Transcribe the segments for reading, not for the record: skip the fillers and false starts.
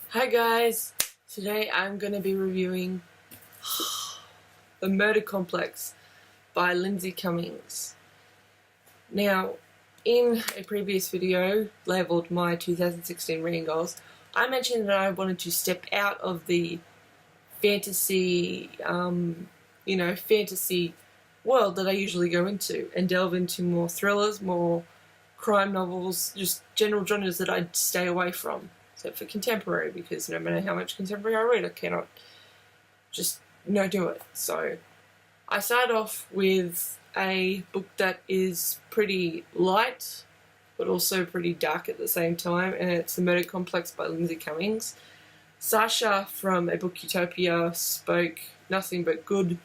Hi guys, today I'm going to be reviewing The Murder Complex by Lindsay Cummings. Now, in a previous video labelled my 2016 reading goals, I mentioned that I wanted to step out of the fantasy, fantasy world that I usually go into and delve into more thrillers, more crime novels, just general genres that I'd stay away from. Except for contemporary, because no matter how much contemporary I read, I cannot just do it. So I start off with a book that is pretty light, but also pretty dark at the same time, and it's The Murder Complex by Lindsay Cummings. Sasha from a book Utopia spoke nothing but good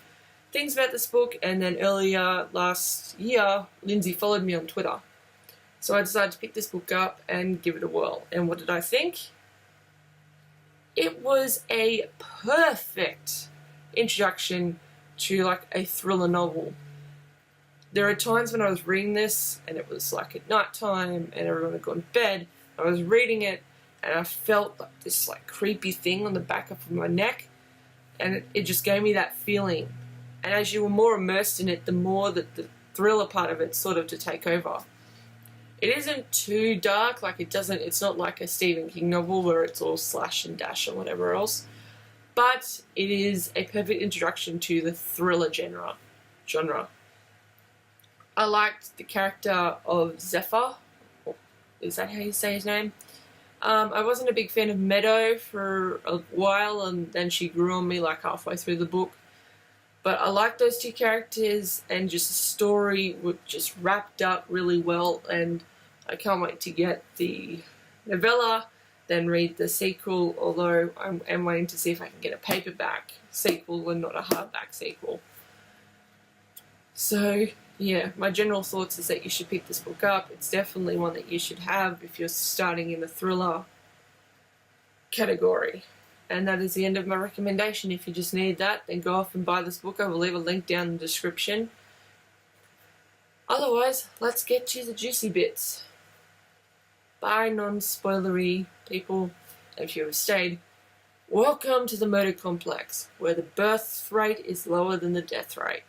things about this book, and then earlier last year, Lindsay followed me on Twitter. So I decided to pick this book up and give it a whirl. And what did I think? It was a perfect introduction to like a thriller novel. There are times when I was reading this and it was like at night time and everyone had gone to bed. I was reading it and I felt like this like creepy thing on the back of my neck, and it just gave me that feeling. And as you were more immersed in it, the more that the thriller part of it sort of to take over. It isn't too dark, it's not like a Stephen King novel where it's all slash and dash and whatever else, but it is a perfect introduction to the thriller genre. I liked the character of Zephyr. Is that how you say his name? I wasn't a big fan of Meadow for a while, and then she grew on me like halfway through the book. But I liked those two characters, and just the story was just wrapped up really well, and I can't wait to get the novella, then read the sequel, although I'm waiting to see if I can get a paperback sequel and not a hardback sequel. So, yeah, my general thoughts is that you should pick this book up. It's definitely one that you should have if you're starting in the thriller category. And that is the end of my recommendation. If you just need that, then go off and buy this book. I will leave a link down in the description. Otherwise, let's get to the juicy bits. Bye, non-spoilery people. If you have stayed, welcome to the Murder Complex, where the birth rate is lower than the death rate.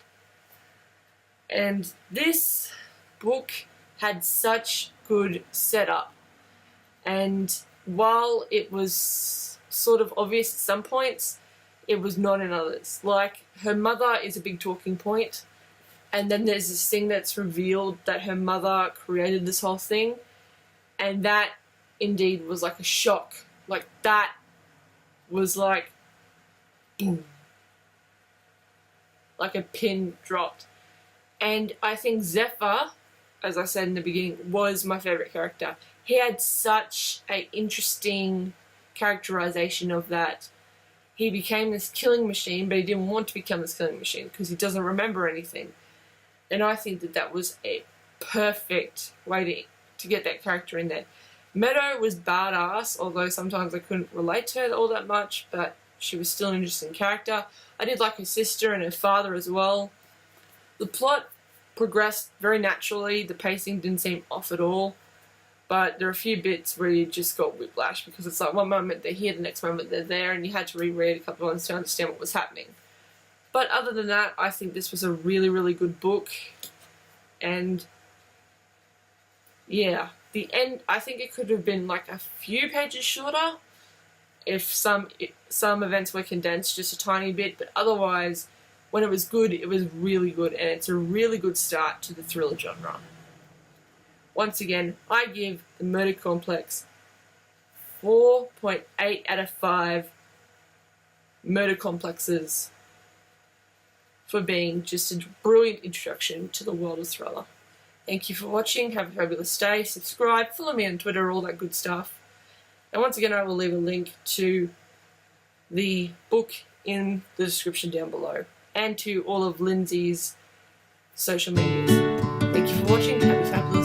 And this book had such good setup. And while it was sort of obvious at some points, it was not in others. Like, her mother is a big talking point, and then there's this thing that's revealed that her mother created this whole thing, and that indeed was like a shock. Like, that was like boom, like a pin dropped. And I think Zephyr, as I said in the beginning, was my favourite character. He had such an interesting characterization of that. He became this killing machine, but he didn't want to become this killing machine because he doesn't remember anything. And I think that that was a perfect way to get that character in there. Meadow was badass, although sometimes I couldn't relate to her all that much, but she was still an interesting character. I did like her sister and her father as well. The plot progressed very naturally. The pacing didn't seem off at all. But there are a few bits where you just got whiplash, because it's like one moment they're here, the next moment they're there, and you had to reread a couple of ones to understand what was happening. But other than that, I think this was a really, really good book. And yeah, the end, I think it could have been like a few pages shorter if some events were condensed just a tiny bit, but otherwise, when it was good, it was really good, and it's a really good start to the thriller genre. Once again, I give The Murder Complex 4.8 out of 5 murder complexes for being just a brilliant introduction to the world of thriller. Thank you for watching. Have a fabulous day. Subscribe, follow me on Twitter, all that good stuff. And once again, I will leave a link to the book in the description down below, and to all of Lindsay's social medias. Thank you for watching. Have a fabulous day.